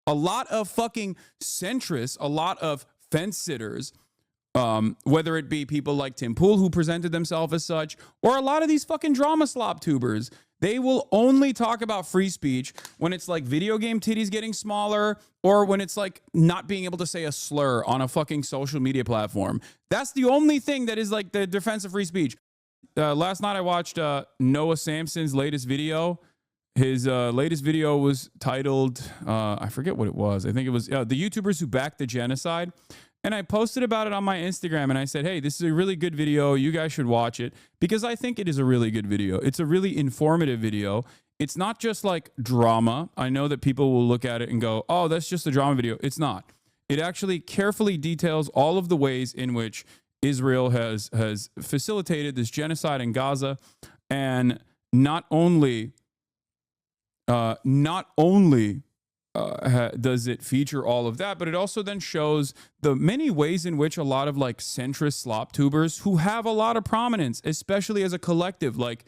A lot of fucking centrists, a lot of fence sitters, whether it be people like Tim Pool who presented themselves as such, or a lot of these fucking drama slop tubers, they will only talk about free speech when it's like video game titties getting smaller, or when it's like not being able to say a slur on a fucking social media platform. That's the only thing that is like the defense of free speech. Last night I watched Noah Samson's latest video. His latest video was titled, I forget what it was. I think it was The YouTubers Who Backed the Genocide. And I posted about it on my Instagram, and I said, hey, this is a really good video. You guys should watch it, because I think it is a really good video. It's a really informative video. It's not just like drama. I know that people will look at it and go, oh, that's just a drama video. It's not. It actually carefully details all of the ways in which Israel has facilitated this genocide in Gaza. And not only does it feature all of that, but it also then shows the many ways in which a lot of like centrist slop tubers who have a lot of prominence, especially as a collective, like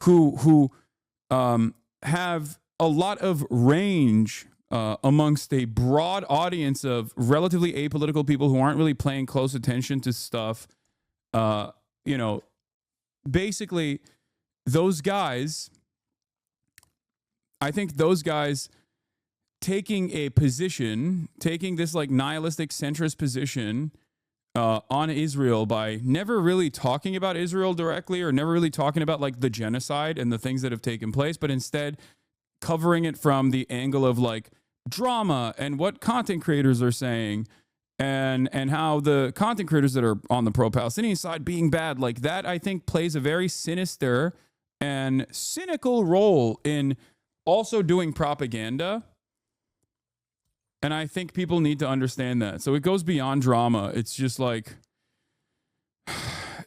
who have a lot of range amongst a broad audience of relatively apolitical people who aren't really paying close attention to stuff. Basically those guys, I think those guys taking this like nihilistic centrist position on Israel by never really talking about Israel directly, or never really talking about like the genocide and the things that have taken place, but instead covering it from the angle of like drama and what content creators are saying, and how the content creators that are on the pro-Palestinian side being bad, like that, I think plays a very sinister and cynical role in also doing propaganda. And I think people need to understand that. So it goes beyond drama. It's just like,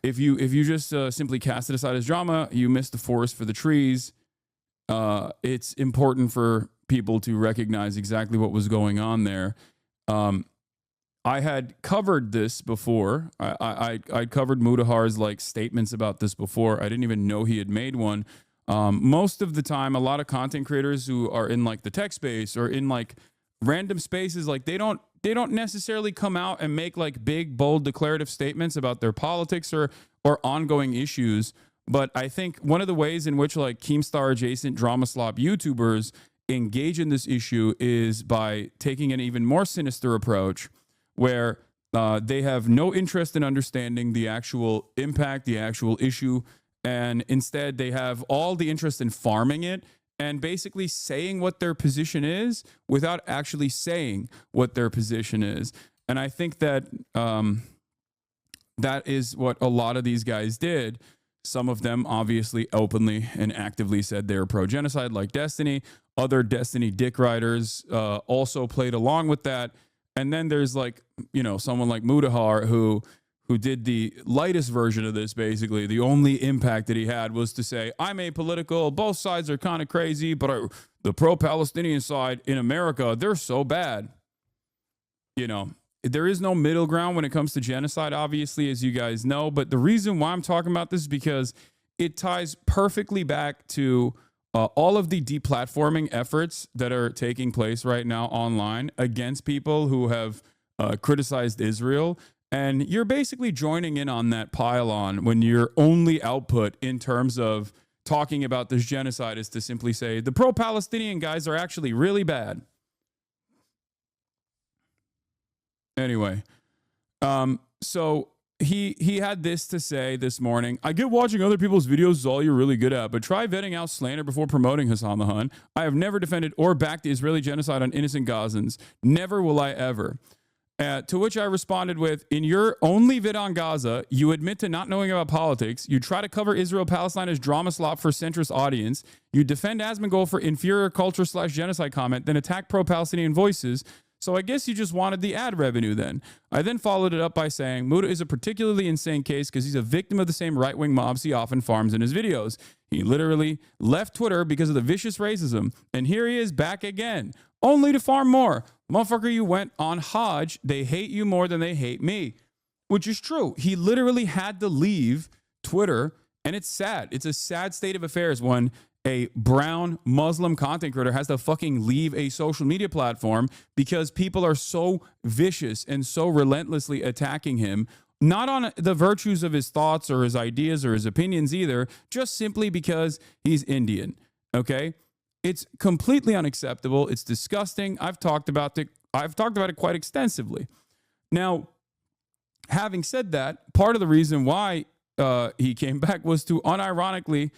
if you just simply cast it aside as drama, you miss the forest for the trees. It's important for people to recognize exactly what was going on there. I had covered this before. I covered Mudahar's like statements about this before. I didn't even know he had made one. Most of the time, a lot of content creators who are in like the tech space or in like random spaces, like they don't necessarily come out and make like big, bold, declarative statements about their politics or ongoing issues. But I think one of the ways in which like Keemstar adjacent drama slop YouTubers engage in this issue is by taking an even more sinister approach, where they have no interest in understanding the actual impact, the actual issue, and instead they have all the interest in farming it and basically saying what their position is without actually saying what their position is. And I think that that is what a lot of these guys did. Some of them obviously openly and actively said they were pro-genocide, like Destiny. Other Destiny dick riders also played along with that. And then there's like, someone like Mudahar who did the lightest version of this, basically. The only impact that he had was to say, I'm apolitical, both sides are kind of crazy, but the pro-Palestinian side in America, they're so bad. There is no middle ground when it comes to genocide, obviously, as you guys know. But the reason why I'm talking about this is because it ties perfectly back to all of the deplatforming efforts that are taking place right now online against people who have criticized Israel. And you're basically joining in on that pile-on when your only output in terms of talking about this genocide is to simply say the pro-Palestinian guys are actually really bad. Anyway, so he had this to say this morning. I get watching other people's videos is all you're really good at, but try vetting out slander before promoting Hasan the Hun. I have never defended or backed the Israeli genocide on innocent Gazans. Never will I ever. To which I responded with, in your only vid on Gaza, you admit to not knowing about politics. You try to cover Israel-Palestine as drama slop for centrist audience. You defend Asmongold for inferior culture / genocide comment, then attack pro-Palestinian voices. So I guess you just wanted the ad revenue then. I then followed it up by saying, Muda is a particularly insane case because he's a victim of the same right-wing mobs he often farms in his videos. He literally left Twitter because of the vicious racism. And here he is back again, only to farm more. Motherfucker, you went on Hajj. They hate you more than they hate me. Which is true. He literally had to leave Twitter. And it's sad. It's a sad state of affairs when a brown Muslim content creator has to fucking leave a social media platform because people are so vicious and so relentlessly attacking him, not on the virtues of his thoughts or his ideas or his opinions either, just simply because he's Indian. Okay? It's completely unacceptable. It's disgusting. I've talked about it quite extensively. Now, having said that, part of the reason why he came back was to unironically,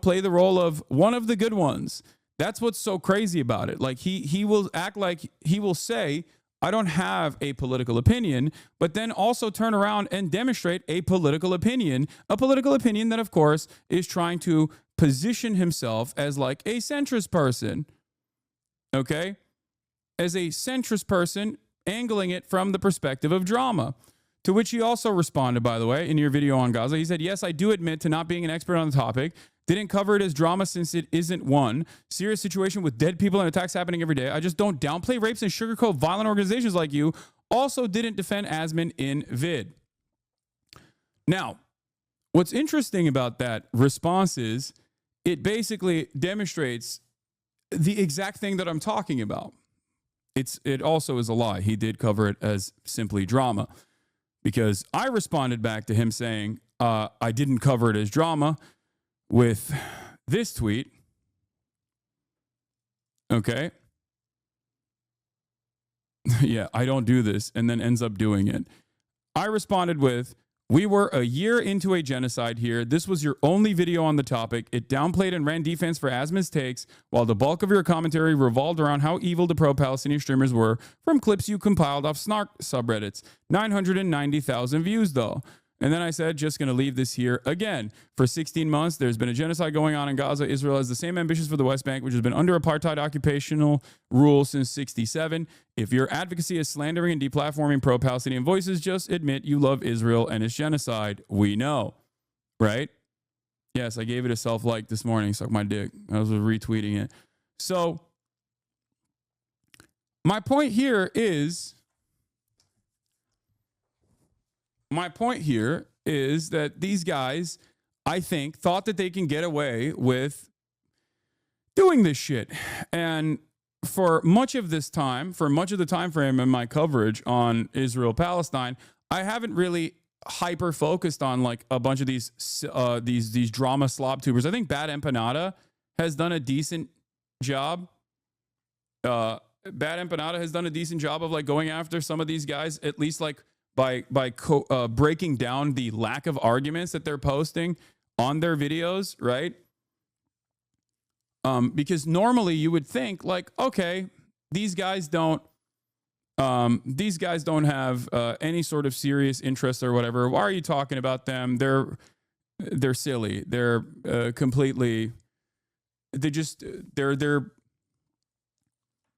play the role of one of the good ones. That's what's so crazy about it. Like he will act like he will say, I don't have a political opinion, but then also turn around and demonstrate a political opinion that, of course, is trying to position himself as like a centrist person. Okay? As a centrist person, angling it from the perspective of drama. To which he also responded, by the way, in your video on Gaza. He said, yes, I do admit to not being an expert on the topic. Didn't cover it as drama since it isn't one. Serious situation with dead people and attacks happening every day. I just don't downplay rapes and sugarcoat violent organizations like you. Also didn't defend Asmon in vid. Now, what's interesting about that response is it basically demonstrates the exact thing that I'm talking about. It also is a lie. He did cover it as simply drama. Because I responded back to him saying, I didn't cover it as drama with this tweet. Okay. Yeah, I don't do this, and then ends up doing it. I responded with, we were a year into a genocide here. This was your only video on the topic. It downplayed and ran defense for Asmon's takes, while the bulk of your commentary revolved around how evil the pro-Palestinian streamers were from clips you compiled off snark subreddits. 990,000 views, though. And then I said, just going to leave this here again. For 16 months, there's been a genocide going on in Gaza. Israel has the same ambitions for the West Bank, which has been under apartheid occupational rule since 1967. If your advocacy is slandering and deplatforming pro-Palestinian voices, just admit you love Israel and its genocide. We know. Right? Yes, I gave it a self-like this morning. Suck my dick. I was retweeting it. So, my point here is that these guys, I think, thought that they can get away with doing this shit. And for much of this time, for much of the time frame in my coverage on Israel-Palestine, I haven't really hyper focused on like a bunch of these drama slob tubers. I think Bad Empanada has done a decent job. Bad Empanada has done a decent job of like going after some of these guys, at least like by breaking down the lack of arguments that they're posting on their videos, right? Because normally you would think like, okay, these guys don't have any sort of serious interest or whatever. Why are you talking about them? They're silly. They're completely.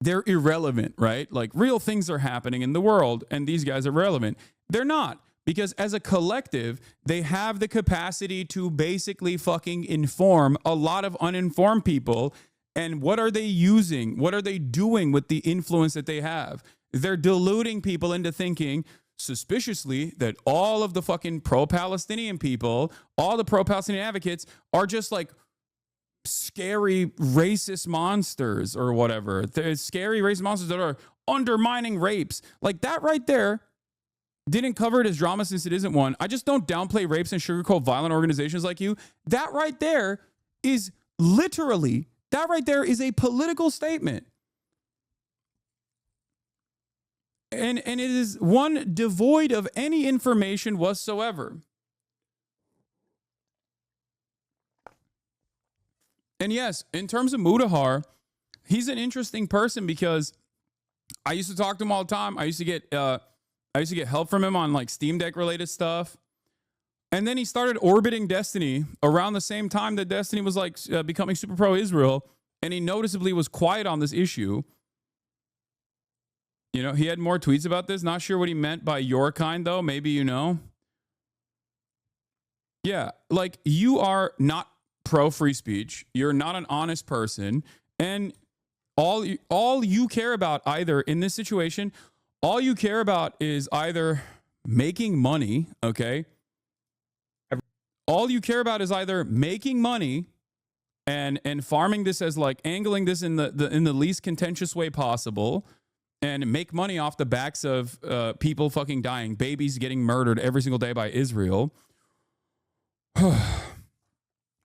They're irrelevant, right? Like real things are happening in the world and these guys are relevant. They're not, because as a collective, they have the capacity to basically fucking inform a lot of uninformed people. And what are they using? What are they doing with the influence that they have? They're deluding people into thinking suspiciously that all of the fucking pro-Palestinian people, all the pro-Palestinian advocates are just like scary racist monsters or whatever. There's scary racist monsters that are undermining rapes. Like that right there, didn't cover it as drama since it isn't one. I just don't downplay rapes and sugarcoat violent organizations like you. That right there is literally, that right there is a political statement. And it is one devoid of any information whatsoever. And yes, in terms of Mudahar, he's an interesting person because I used to talk to him all the time. I used to get help from him on like Steam Deck related stuff. And then he started orbiting Destiny around the same time that Destiny was like becoming super pro Israel. And he noticeably was quiet on this issue. You know, he had more tweets about this. Not sure what he meant by your kind, though. Maybe you know. Yeah, like you are not pro free speech. You're not an honest person. And all you care about either in this situation, all you care about is either making money, okay? All you care about is either making money and farming this as like angling this in the least contentious way possible, and make money off the backs of people fucking dying, babies getting murdered every single day by Israel.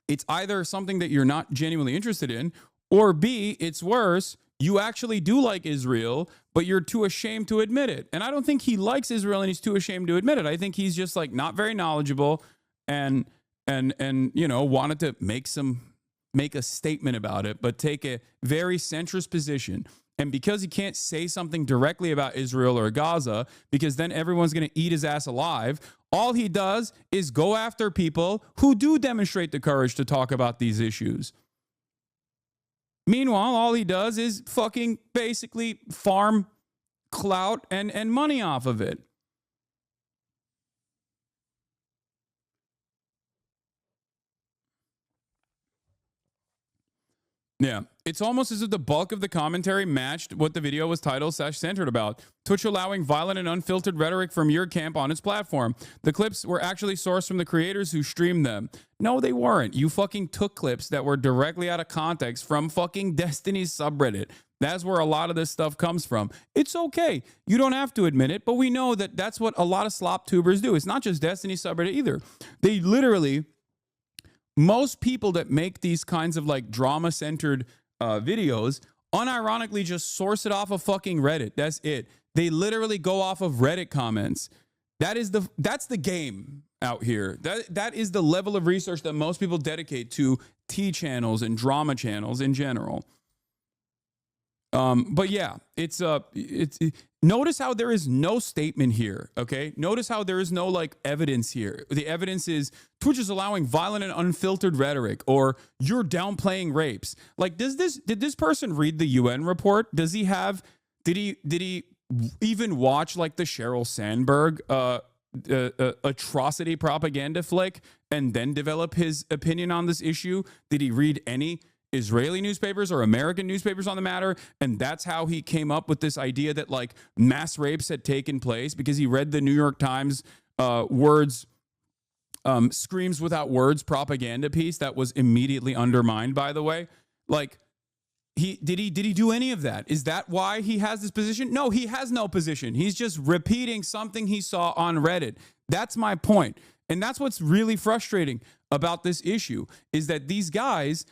It's either something that you're not genuinely interested in, or B, it's worse, you actually do like Israel, but you're too ashamed to admit it. And I don't think he likes Israel and he's too ashamed to admit it. I think he's just like not very knowledgeable and you know, wanted to make a statement about it, but take a very centrist position. And because he can't say something directly about Israel or Gaza, because then everyone's going to eat his ass alive, all he does is go after people who do demonstrate the courage to talk about these issues. Meanwhile, all he does is fucking basically farm clout and money off of it. Yeah, it's almost as if the bulk of the commentary matched what the video was titled / centered about. Twitch allowing violent and unfiltered rhetoric from your camp on its platform. The clips were actually sourced from the creators who streamed them. No, they weren't. You fucking took clips that were directly out of context from fucking Destiny's subreddit. That's where a lot of this stuff comes from. It's okay. You don't have to admit it, but we know that that's what a lot of slop tubers do. It's not just Destiny's subreddit either. They literally... Most people that make these kinds of like drama-centered videos unironically just source it off of fucking Reddit. That's it. They literally go off of Reddit comments. That's the game out here. That is the level of research that most people dedicate to T channels and drama channels in general. But yeah, it's notice how there is no statement here, okay? Notice how there is no like evidence here. The evidence is Twitch is allowing violent and unfiltered rhetoric, or you're downplaying rapes. Like, did this person read the UN report? Did he even watch like the Sheryl Sandberg atrocity propaganda flick and then develop his opinion on this issue? Did he read any Israeli newspapers or American newspapers on the matter? And that's how he came up with this idea that like mass rapes had taken place, because he read the New York Times screams without words propaganda piece that was immediately undermined, by the way. Like, did he do any of that? Is that why he has this position? No, he has no position. He's just repeating something he saw on Reddit. That's my point. And that's what's really frustrating about this issue, is that these guys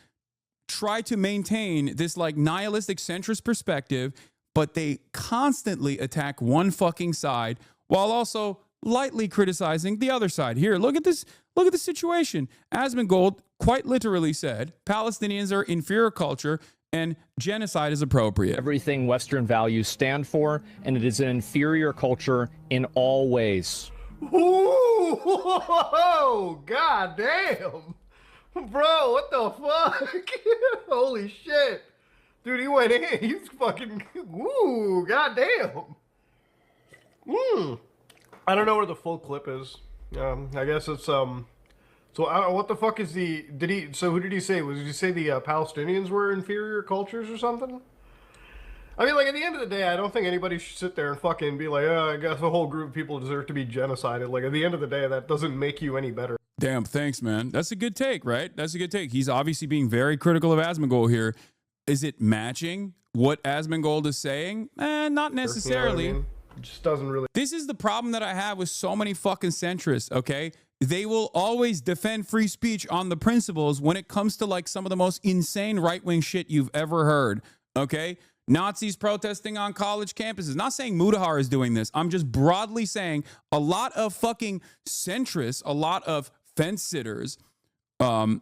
try to maintain this like nihilistic centrist perspective, but they constantly attack one fucking side while also lightly criticizing the other side. Here, look at this. Look at the situation. Asmongold quite literally said Palestinians are inferior culture and genocide is appropriate. Everything Western values stand for, and it is an inferior culture in all ways. Ooh, god damn. Bro, what the fuck? Holy shit. Dude, he went in. He's fucking... Ooh, goddamn. I don't know where the full clip is. I guess it's... So, what the fuck is the... So, who did he say? Did he say the Palestinians were inferior cultures or something? I mean, like, at the end of the day, I don't think anybody should sit there and fucking be like, oh, I guess a whole group of people deserve to be genocided. Like, at the end of the day, that doesn't make you any better. Damn, thanks, man. That's a good take, right? That's a good take. He's obviously being very critical of Asmongold here. Is it matching what Asmongold is saying? Not necessarily. You know what I mean? It just doesn't really... This is the problem that I have with so many fucking centrists, okay? They will always defend free speech on the principles when it comes to like some of the most insane right-wing shit you've ever heard, okay? Nazis protesting on college campuses. Not saying Mudahar is doing this. I'm just broadly saying a lot of fucking centrists, a lot of fence sitters,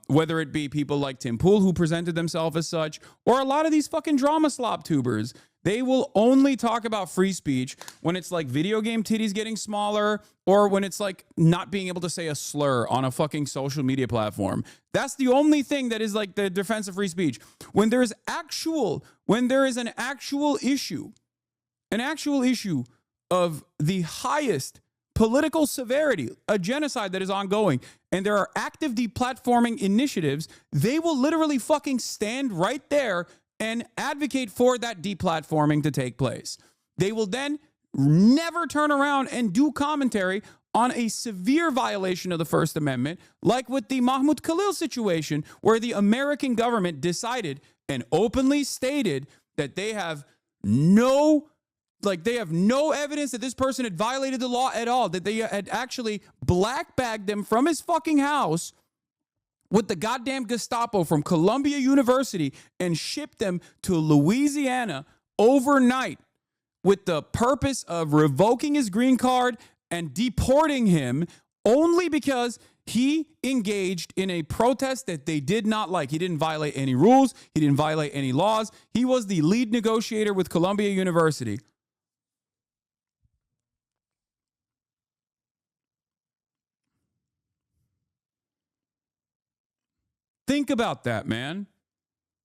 whether it be people like Tim Pool who presented themselves as such, or a lot of these fucking drama slop tubers, they will only talk about free speech when it's like video game titties getting smaller, or when it's like not being able to say a slur on a fucking social media platform. That's the only thing that is like the defense of free speech. When there is an actual issue of the highest political severity, a genocide that is ongoing, and there are active deplatforming initiatives, they will literally fucking stand right there and advocate for that deplatforming to take place. They will then never turn around and do commentary on a severe violation of the First Amendment, like with the Mahmoud Khalil situation, where the American government decided and openly stated that they have no evidence that this person had violated the law at all, that they had actually black bagged them from his fucking house with the goddamn Gestapo from Columbia University and shipped them to Louisiana overnight with the purpose of revoking his green card and deporting him only because he engaged in a protest that they did not like. He didn't violate any rules. He didn't violate any laws. He was the lead negotiator with Columbia University. Think about that, man.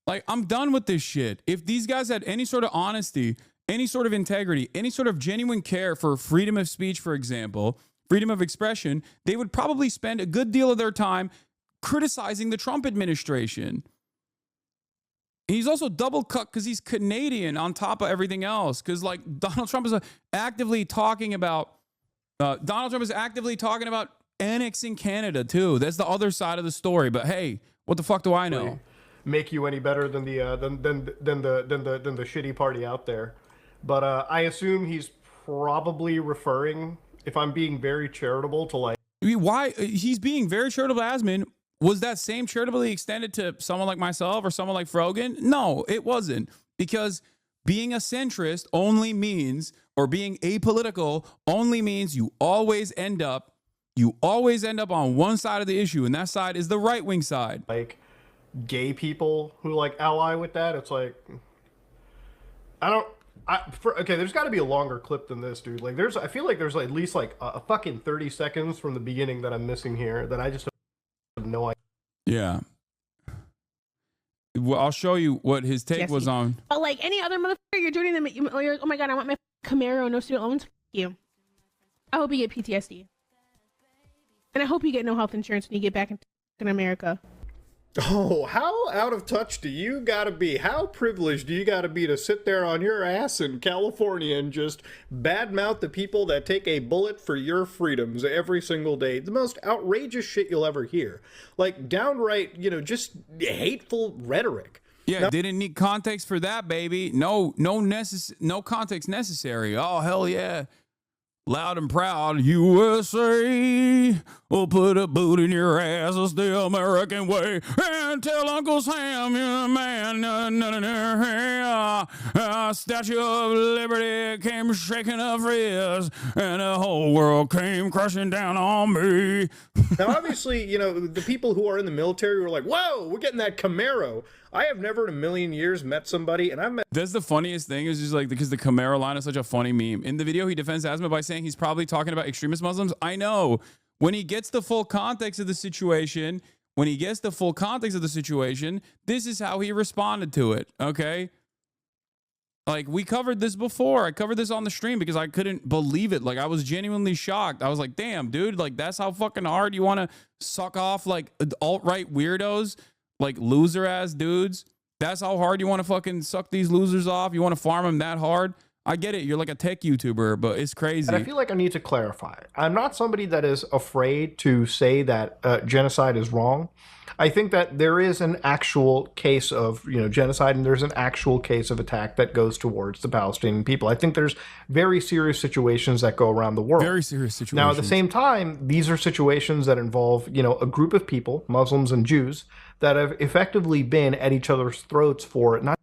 Like, I'm done with this shit. If these guys had any sort of honesty, any sort of integrity, any sort of genuine care for freedom of speech, for example, freedom of expression, they would probably spend a good deal of their time criticizing the Trump administration. He's also double cut because he's Canadian on top of everything else. Because like Donald Trump is actively talking about annexing Canada too. That's the other side of the story. But hey, what the fuck do I know? Make you any better than the shitty party out there. But I assume he's probably referring, if I'm being very charitable, to like... I mean, why? He's being very charitable to Asmon. Was that same charitably extended to someone like myself or someone like Frogan? No, it wasn't. Because being a centrist only means, or being apolitical only means you always end up on one side of the issue, and that side is the right-wing side. Like gay people who like ally with that. It's like, okay, there's got to be a longer clip than this, dude. Like, I feel like there's at least like a fucking 30 seconds from the beginning that I'm missing here that I just have no idea. Yeah. Well, I'll show you what his take was on. But like any other motherfucker, you're joining them. You're, oh my god, I want my Camaro, no student loans. Fuck you. I hope you get PTSD, and I hope you get no health insurance when you get back in America. Oh, how out of touch do you gotta be? How privileged do you gotta be to sit there on your ass in California and just badmouth the people that take a bullet for your freedoms every single day? The most outrageous shit you'll ever hear. Like, downright, just hateful rhetoric. Yeah, now, didn't need context for that, baby. No context necessary. Oh, hell yeah. Loud and proud, USA will put a boot in your ass. It's the American way. And tell Uncle Sam, you're a man. Statue of Liberty came shaking her frizz, and the whole world came crashing down on me. Now, obviously, the people who are in the military were like, whoa, we're getting that Camaro. I have never in a million years met somebody, and I've met... That's the funniest thing, is just like, because the Camaro line is such a funny meme. In the video, he defends Asma by saying he's probably talking about extremist Muslims. I know. When he gets the full context of the situation, this is how he responded to it, okay? Like, we covered this before. I covered this on the stream because I couldn't believe it. Like, I was genuinely shocked. I was like, damn, dude, like, that's how fucking hard you want to suck off, like, alt-right weirdos? Like loser ass dudes. That's how hard you want to fucking suck these losers off. You want to farm them that hard. I get it. You're like a tech YouTuber, but it's crazy. And I feel like I need to clarify. I'm not somebody that is afraid to say that genocide is wrong. I think that there is an actual case of genocide, and there's an actual case of attack that goes towards the Palestinian people. I think there's very serious situations that go around the world. Very serious situations. Now, at the same time, these are situations that involve a group of people, Muslims and Jews, that have effectively been at each other's throats for not.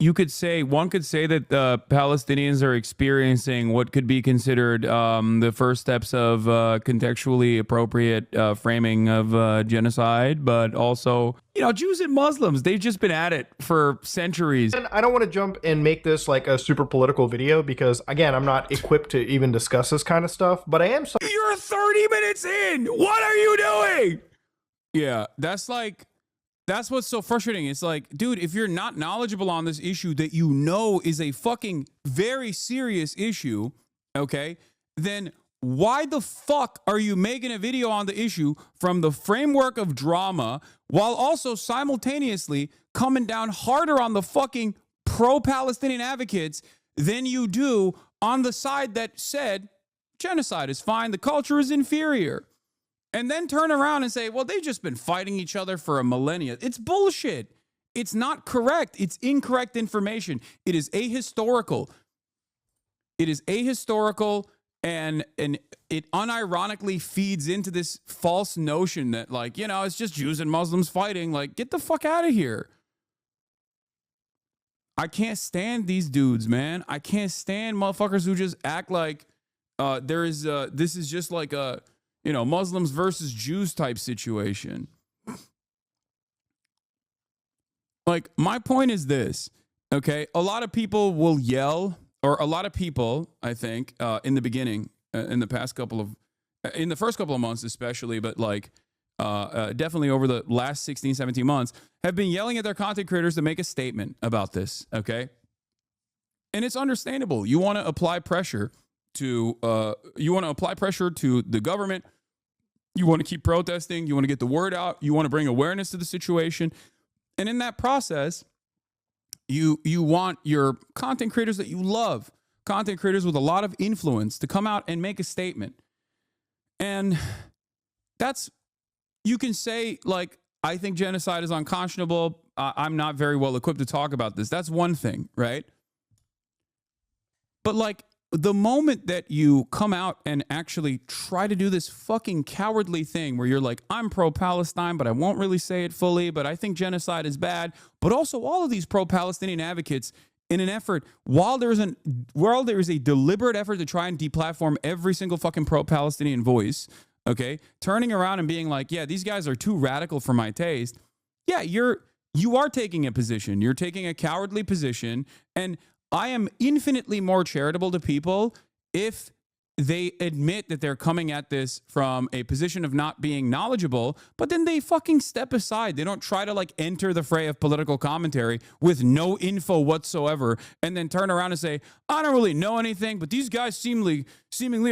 One could say that Palestinians are experiencing what could be considered the first steps of contextually appropriate framing of genocide, but also, Jews and Muslims, they've just been at it for centuries. And I don't want to jump and make this like a super political video because, again, I'm not equipped to even discuss this kind of stuff, but I am... You're 30 minutes in! What are you doing? Yeah, that's what's so frustrating. It's like, dude, if you're not knowledgeable on this issue that is a fucking very serious issue, okay, then why the fuck are you making a video on the issue from the framework of drama while also simultaneously coming down harder on the fucking pro-Palestinian advocates than you do on the side that said genocide is fine, the culture is inferior? And then turn around and say, well, they've just been fighting each other for a millennia. It's bullshit. It's not correct. It's incorrect information. It is ahistorical. It is ahistorical, and it unironically feeds into this false notion that, like, you know, it's just Jews and Muslims fighting. Like, get the fuck out of here. I can't stand these dudes, man. I can't stand motherfuckers who just act like this is just like a, you know, Muslims versus Jews type situation. Like, my point is this, okay? A lot of people will yell, or a lot of people, I think, in the beginning, in the first couple of months especially, but like definitely over the last 16, 17 months, have been yelling at their content creators to make a statement about this, okay? And it's understandable. You want to apply pressure to the government. You want to keep protesting. You want to get the word out. You want to bring awareness to the situation. And in that process, you want your content creators that you love, content creators with a lot of influence, to come out and make a statement. And you can say, like, I think genocide is unconscionable. I'm not very well equipped to talk about this. That's one thing, right? But like, the moment that you come out and actually try to do this fucking cowardly thing where you're like, I'm pro-Palestine, but I won't really say it fully, but I think genocide is bad. But also all of these pro-Palestinian advocates, in an effort, while there is a deliberate effort to try and deplatform every single fucking pro-Palestinian voice, okay, turning around and being like, yeah, these guys are too radical for my taste. Yeah, you are taking a position. You're taking a cowardly position, and I am infinitely more charitable to people if they admit that they're coming at this from a position of not being knowledgeable, but then they fucking step aside. They don't try to like enter the fray of political commentary with no info whatsoever and then turn around and say, I don't really know anything, but these guys seemingly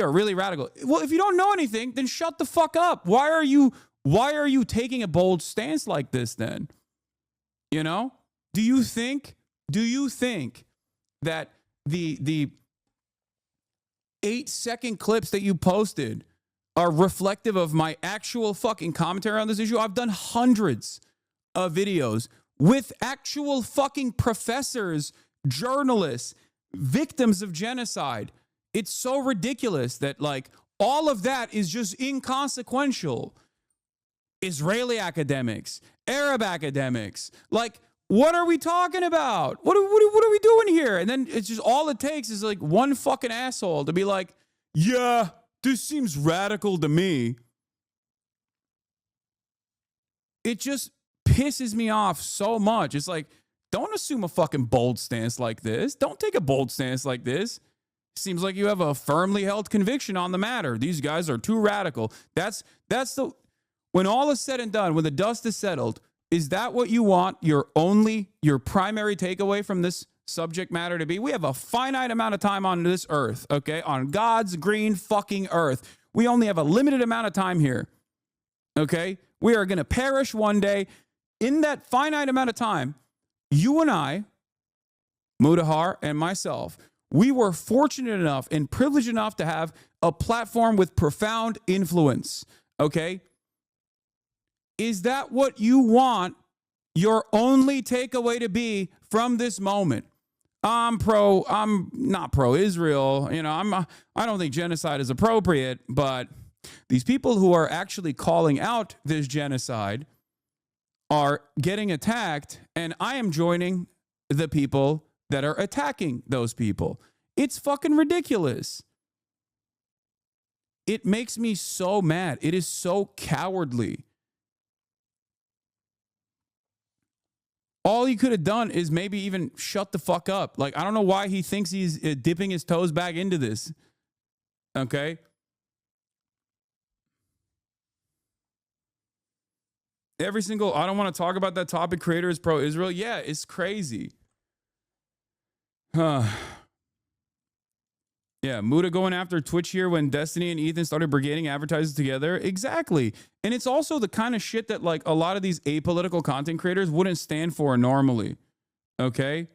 are really radical. Well, if you don't know anything, then shut the fuck up. Why are you taking a bold stance like this then? You know? Do you think that the 8-second clips that you posted are reflective of my actual fucking commentary on this issue? I've done hundreds of videos with actual fucking professors, journalists, victims of genocide. It's so ridiculous that like all of that is just inconsequential. Israeli academics, Arab academics, like, what are we talking about? What are we doing here? And then it's just all it takes is like one fucking asshole to be like, yeah, this seems radical to me. It just pisses me off so much. It's like, don't assume a fucking bold stance like this. Don't take a bold stance like this. Seems like you have a firmly held conviction on the matter. These guys are too radical. When all is said and done, when the dust is settled, is that what you want your primary takeaway from this subject matter to be? We have a finite amount of time on this earth, okay? On God's green fucking earth. We only have a limited amount of time here, okay? We are going to perish one day. In that finite amount of time, you and I, Mudahar and myself, we were fortunate enough and privileged enough to have a platform with profound influence, okay? Is that what you want your only takeaway to be from this moment? I'm not pro-Israel. You know, I don't think genocide is appropriate, but these people who are actually calling out this genocide are getting attacked, and I am joining the people that are attacking those people. It's fucking ridiculous. It makes me so mad. It is so cowardly. All he could have done is maybe even shut the fuck up. Like, I don't know why he thinks he's dipping his toes back into this. Okay? I don't want to talk about that topic, creator is pro-Israel. Yeah, it's crazy. Yeah, Yeah, Muda going after Twitch here when Destiny and Ethan started brigading advertisers together. Exactly. And it's also the kind of shit that like a lot of these apolitical content creators wouldn't stand for normally. Okay?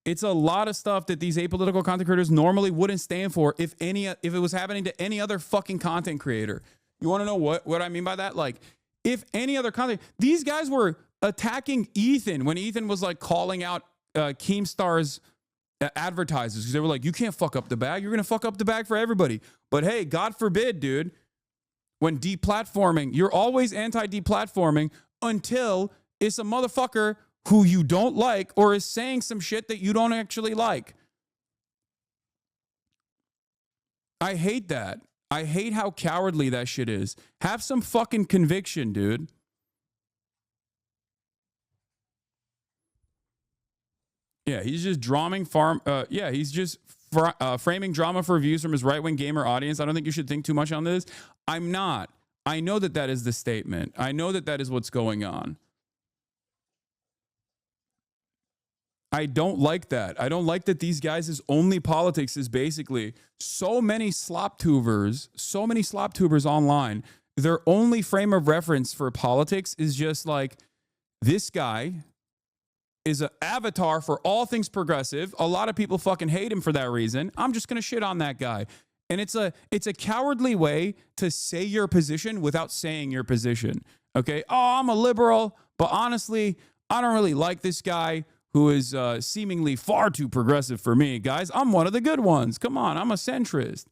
It's a lot of stuff that these apolitical content creators normally wouldn't stand for if it was happening to any other fucking content creator. You want to know what I mean by that? Like, if any other content, these guys were attacking Ethan when Ethan was like calling out Keemstar's advertisers because they were like, you can't fuck up the bag. You're going to fuck up the bag for everybody. But hey, God forbid, dude, when deplatforming, you're always anti-deplatforming until it's a motherfucker who you don't like or is saying some shit that you don't actually like. I hate that. I hate how cowardly that shit is. Have some fucking conviction, dude. Yeah, he's just he's just framing drama for views from his right-wing gamer audience. I don't think you should think too much on this. I'm not. I know that that is the statement. I know that that is what's going on. I don't like that. I don't like that these guys' only politics is basically so many slop tubers online. Their only frame of reference for politics is just like, this guy is an avatar for all things progressive. A lot of people fucking hate him for that reason. I'm just going to shit on that guy. And it's a cowardly way to say your position without saying your position. Okay? Oh, I'm a liberal, but honestly, I don't really like this guy who is seemingly far too progressive for me. Guys, I'm one of the good ones. Come on, I'm a centrist.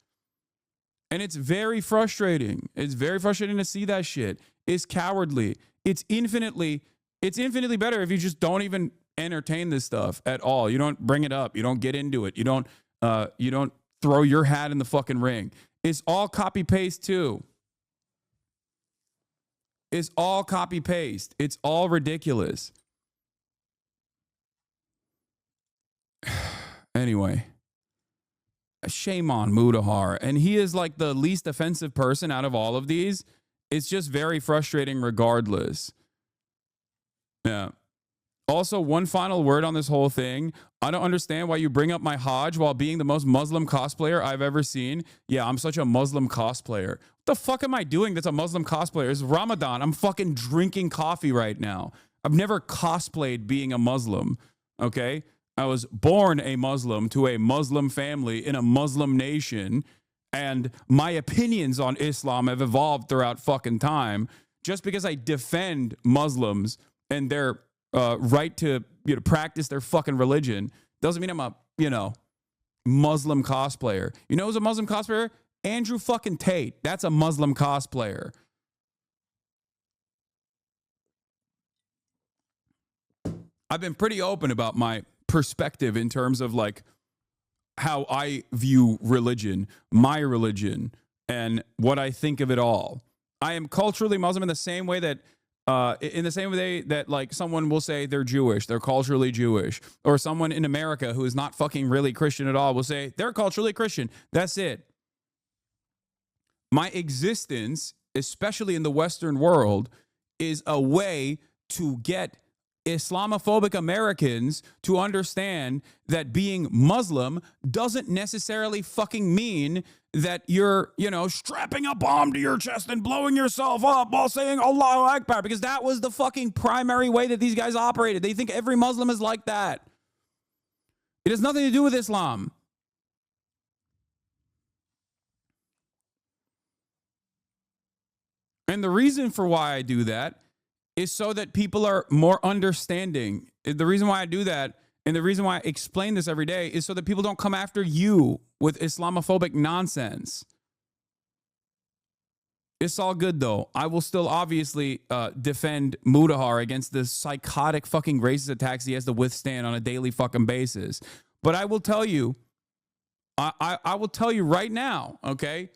And it's very frustrating. It's very frustrating to see that shit. It's cowardly. It's infinitely better if you just don't even entertain this stuff at all. You don't bring it up. You don't get into it. You don't throw your hat in the fucking ring. It's all copy paste too. It's all copy paste. It's all ridiculous. Anyway, shame on Mudahar. And he is like the least offensive person out of all of these. It's just very frustrating regardless. Yeah. Also, one final word on this whole thing. I don't understand why you bring up my Hajj while being the most Muslim cosplayer I've ever seen. Yeah, I'm such a Muslim cosplayer. What the fuck am I doing that's a Muslim cosplayer? It's Ramadan. I'm fucking drinking coffee right now. I've never cosplayed being a Muslim, okay? I was born a Muslim to a Muslim family in a Muslim nation, and my opinions on Islam have evolved throughout fucking time. Just because I defend Muslims and their right to practice their fucking religion doesn't mean I'm a Muslim cosplayer. You know who's a Muslim cosplayer? Andrew fucking Tate. That's a Muslim cosplayer. I've been pretty open about my perspective in terms of like how I view religion, my religion, and what I think of it all. I am culturally Muslim in the same way that like someone will say they're Jewish, they're culturally Jewish, or someone in America who is not fucking really Christian at all will say they're culturally Christian. That's it. My existence, especially in the Western world, is a way to get Islamophobic Americans to understand that being Muslim doesn't necessarily fucking mean that you're, strapping a bomb to your chest and blowing yourself up while saying Allahu Akbar, because that was the fucking primary way that these guys operated. They think every Muslim is like that. It has nothing to do with Islam. And the reason for why I do that is so that people are more understanding. The reason why I do that, and the reason why I explain this every day, is so that people don't come after you with Islamophobic nonsense. It's all good, though. I will still obviously defend Mudahar against the psychotic fucking racist attacks he has to withstand on a daily fucking basis. But I will tell you, I will tell you right now, okay?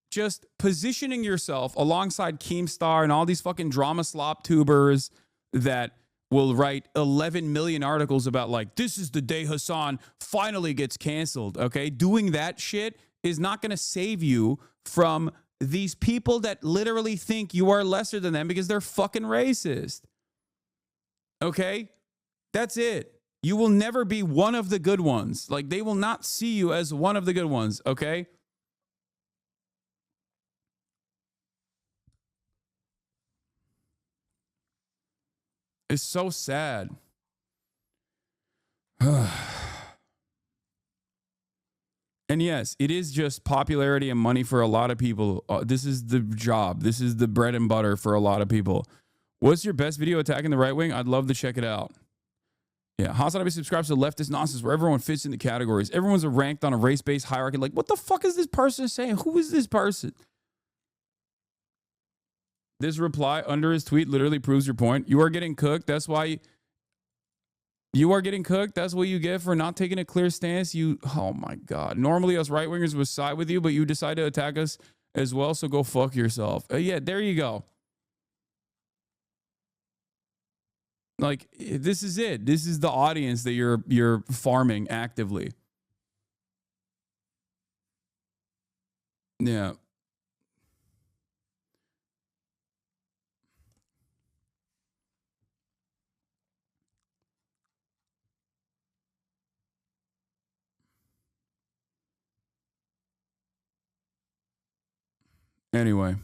Just positioning yourself alongside Keemstar and all these fucking drama slop tubers that will write 11 million articles about like, this is the day Hasan finally gets canceled, okay? Doing that shit is not going to save you from these people that literally think you are lesser than them because they're fucking racist. Okay? That's it. You will never be one of the good ones. Like, they will not see you as one of the good ones, okay? It's so sad. And yes, it is just popularity and money for a lot of people. This is the job. This is the bread and butter for a lot of people. What's your best video attacking the right wing? I'd love to check it out. Yeah, Hasan subscribes to leftist nonsense where everyone fits into categories. Everyone's ranked on a race-based hierarchy. Like, what the fuck is this person saying? Who is this person? This reply under his tweet literally proves your point. You are getting cooked. That's why you are getting cooked. That's what you get for not taking a clear stance. Oh my God. Normally us right-wingers would side with you, but you decide to attack us as well. So go fuck yourself. Yeah, there you go. Like, this is it. This is the audience that you're farming actively. Yeah. Anyway.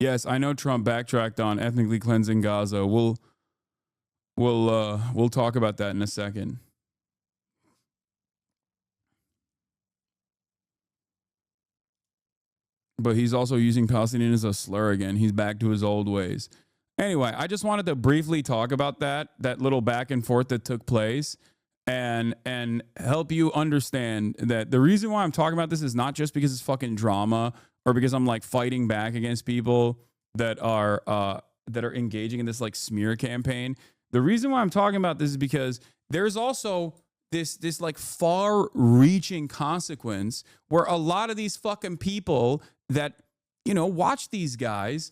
Yes, I know Trump backtracked on ethnically cleansing Gaza. We'll talk about that in a second. But he's also using Palestinian as a slur again. He's back to his old ways. Anyway, I just wanted to briefly talk about that little back and forth that took place and help you understand that the reason why I'm talking about this is not just because it's fucking drama or because I'm like fighting back against people that are engaging in this like smear campaign. The reason why I'm talking about this is because there's also this like far-reaching consequence where a lot of these fucking people that, you know, watch these guys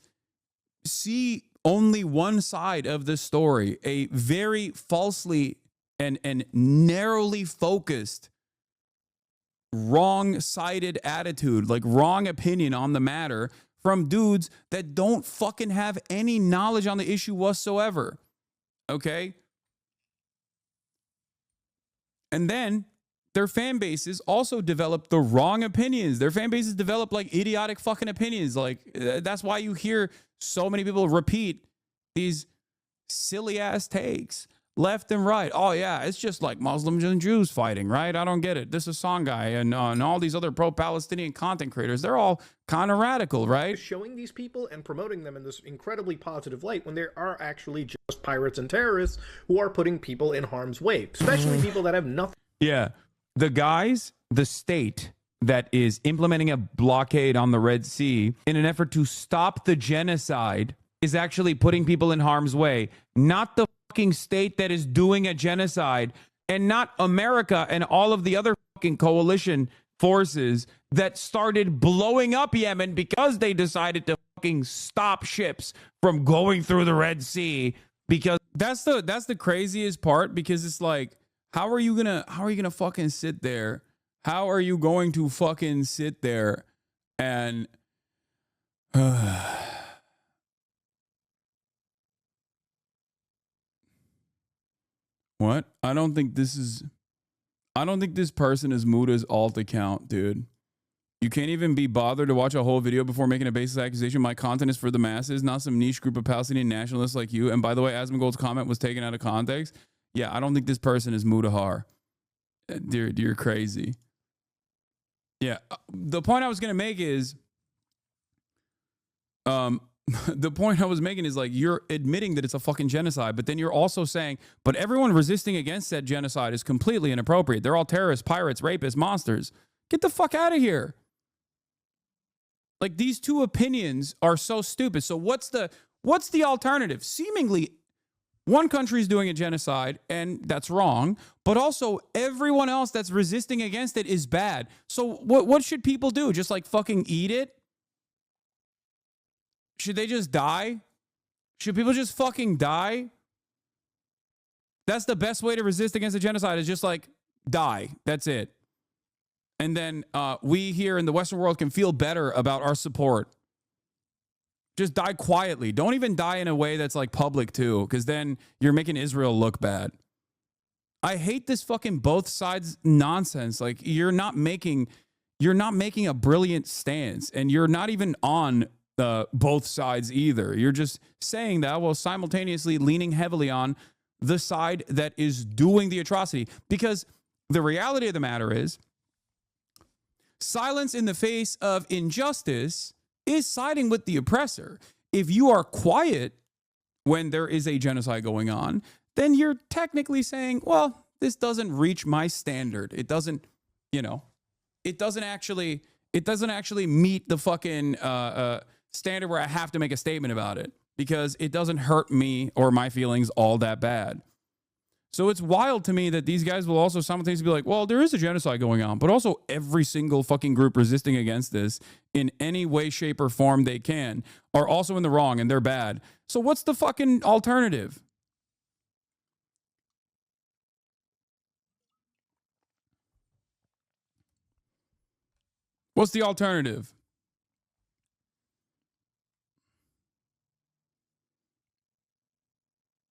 see only one side of the story, a very falsely and narrowly focused, wrong-sided attitude, like wrong opinion on the matter from dudes that don't fucking have any knowledge on the issue whatsoever. Okay? And then their fan bases also develop the wrong opinions. Their fan bases develop like idiotic fucking opinions. Like, that's why you hear so many people repeat these silly ass takes left and right. Oh yeah, it's just like Muslims and Jews fighting, right? I don't get it. This Hasan guy and all these other pro-Palestinian content creators, they're all kind of radical, right? Showing these people and promoting them in this incredibly positive light when there are actually just pirates and terrorists who are putting people in harm's way, especially people that have nothing. Yeah. The state that is implementing a blockade on the Red Sea in an effort to stop the genocide is actually putting people in harm's way, not the fucking state that is doing a genocide, and not America and all of the other fucking coalition forces that started blowing up Yemen because they decided to fucking stop ships from going through the Red Sea. Because that's the craziest part, because it's like, how are you gonna fucking sit there? How are you going to fucking sit there and what? I don't think this person is Muda's alt account, dude. You can't even be bothered to watch a whole video before making a baseless accusation. My content is for the masses, not some niche group of Palestinian nationalists like you. And by the way, Asmongold's comment was taken out of context. Yeah, I don't think this person is Mudahar. Dude, you're crazy. Yeah, the point I was gonna make is, the point I was making is like, you're admitting that it's a fucking genocide, but then you're also saying, but everyone resisting against that genocide is completely inappropriate. They're all terrorists, pirates, rapists, monsters. Get the fuck out of here. Like, these two opinions are so stupid. So what's the alternative? Seemingly, one country is doing a genocide, and that's wrong, but also everyone else that's resisting against it is bad. So what should people do? Just like fucking eat it? Should they just die? Should people just fucking die? That's the best way to resist against a genocide, is just like die. That's it. And then we here in the Western world can feel better about our support. Just die quietly. Don't even die in a way that's like public too, because then you're making Israel look bad. I hate this fucking both sides nonsense. Like you're not making a brilliant stance, and you're not even on both sides either. You're just saying that while simultaneously leaning heavily on the side that is doing the atrocity. Because the reality of the matter is, silence in the face of injustice is siding with the oppressor. If you are quiet when there is a genocide going on, then you're technically saying, well, this doesn't reach my standard. It doesn't, it doesn't actually meet the fucking standard where I have to make a statement about it because it doesn't hurt me or my feelings all that bad. So it's wild to me that these guys will also simultaneously be like, well, there is a genocide going on, but also every single fucking group resisting against this in any way, shape, or form they can are also in the wrong and they're bad. So what's the fucking alternative? What's the alternative?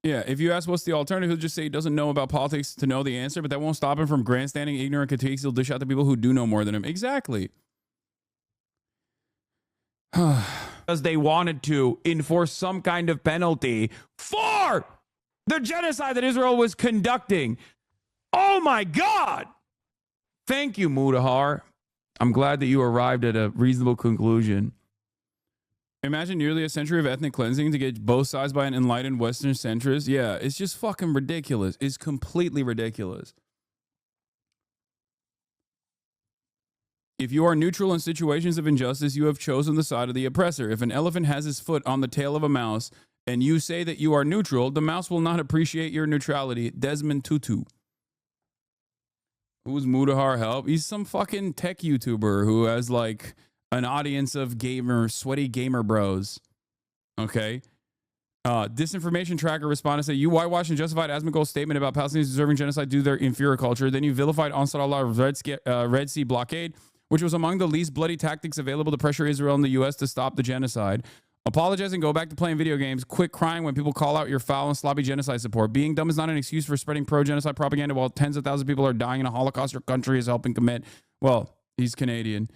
Yeah, if you ask what's the alternative, he'll just say he doesn't know about politics to know the answer, but that won't stop him from grandstanding ignorant critiques. He'll dish out to people who do know more than him. Exactly. Because they wanted to enforce some kind of penalty for the genocide that Israel was conducting. Oh my God. Thank you, Mudahar. I'm glad that you arrived at a reasonable conclusion. Imagine nearly a century of ethnic cleansing to get both sides by an enlightened Western centrist. Yeah, it's just fucking ridiculous. It's completely ridiculous. If you are neutral in situations of injustice, you have chosen the side of the oppressor. If an elephant has his foot on the tail of a mouse and you say that you are neutral, the mouse will not appreciate your neutrality. Desmond Tutu. Who's Mudahar help? He's some fucking tech YouTuber who has like an audience of sweaty gamer bros. Okay. Disinformation tracker responded, say, you whitewashed and justified Asmongold's statement about Palestinians deserving genocide due to their inferior culture. Then you vilified Ansar Allah's Red Sea blockade, which was among the least bloody tactics available to pressure Israel and the U.S. to stop the genocide. Apologize and go back to playing video games. Quit crying when people call out your foul and sloppy genocide support. Being dumb is not an excuse for spreading pro-genocide propaganda while tens of thousands of people are dying in a Holocaust your country is helping commit. Well, he's Canadian.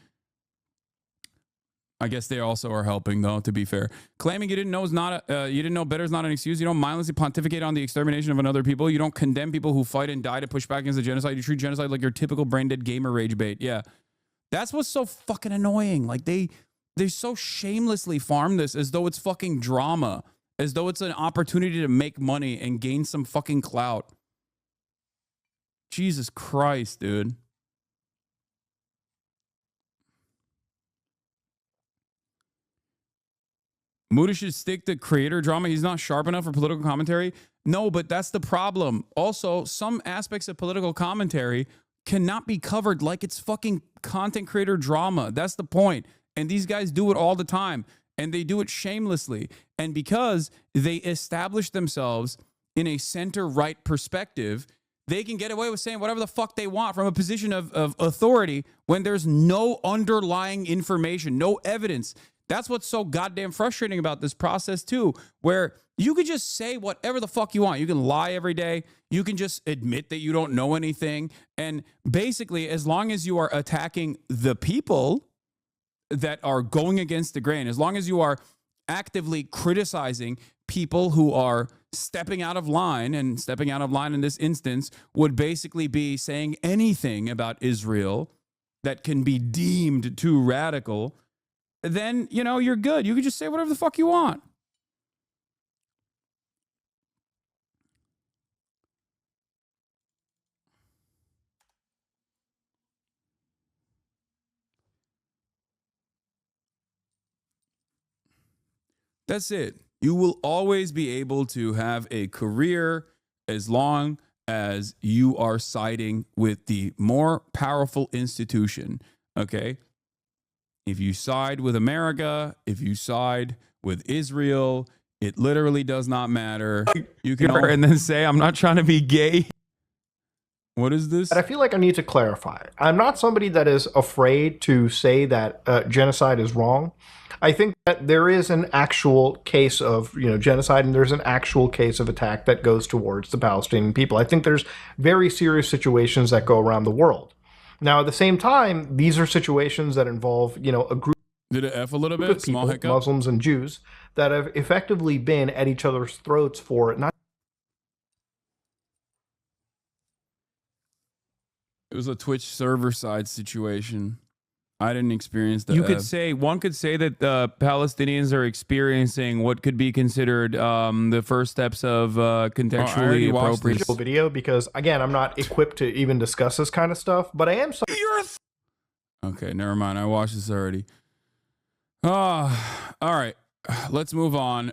I guess they also are helping, though, to be fair. Claiming you didn't know you didn't know better is not an excuse. You don't mindlessly pontificate on the extermination of another people. You don't condemn people who fight and die to push back against the genocide. You treat genocide like your typical brain-dead gamer rage bait. Yeah. That's what's so fucking annoying. Like, they so shamelessly farm this as though it's fucking drama, as though it's an opportunity to make money and gain some fucking clout. Jesus Christ, dude. Muda should stick to creator drama. He's not sharp enough for political commentary. No, but that's the problem. Also, some aspects of political commentary cannot be covered like it's fucking content creator drama. That's the point. And these guys do it all the time. And they do it shamelessly. And because they establish themselves in a center-right perspective, they can get away with saying whatever the fuck they want from a position of authority when there's no underlying information, no evidence. That's what's so goddamn frustrating about this process too, where you could just say whatever the fuck you want. You can lie every day. You can just admit that you don't know anything. And basically, as long as you are attacking the people that are going against the grain, as long as you are actively criticizing people who are stepping out of line, and stepping out of line in this instance would basically be saying anything about Israel that can be deemed too radical, then, you know, you're good. You can just say whatever the fuck you want. That's it. You will always be able to have a career as long as you are siding with the more powerful institution, okay? If you side with America, if you side with Israel, it literally does not matter. You can and then say, I'm not trying to be gay. What is this? But I feel like I need to clarify. I'm not somebody that is afraid to say that genocide is wrong. I think that there is an actual case of genocide, and there's an actual case of attack that goes towards the Palestinian people. I think there's very serious situations that go around the world. Now, at the same time, these are situations that involve a group Did it F a little of bit? Small people, hiccup? Muslims and Jews, that have effectively been at each other's throats for not. It was a Twitch server side situation. I didn't experience that. One could say that the Palestinians are experiencing what could be considered the first steps of contextually appropriate Video, because again, I'm not equipped to even discuss this kind of stuff, but I am. Okay, never mind. I watched this already. All right. Let's move on.